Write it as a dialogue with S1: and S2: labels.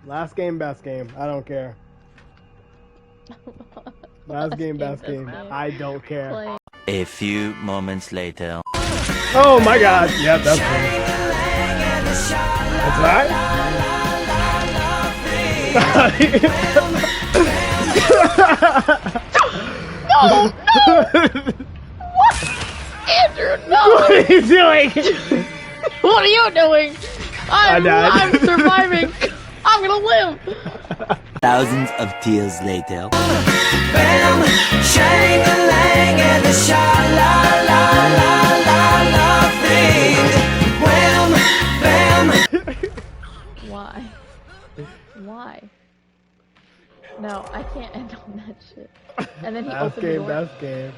S1: Last game, best game. I don't care. Last game, best game. I don't care.
S2: Play.
S3: A few moments later.
S1: Oh my god. Yep, that's me. That's right.
S2: No! What? Andrew, no!
S1: What are you doing?
S2: What are you doing? I'm surviving. I'm gonna live.
S3: Thousands of tears later.
S4: Bam, shang-a-lang, and the sha-la-la-la-la-la thing. Wham, bam.
S2: Why? Why? No, I can't end on that shit. And then he
S1: Last
S2: opened the
S1: game,
S2: door.
S1: best game.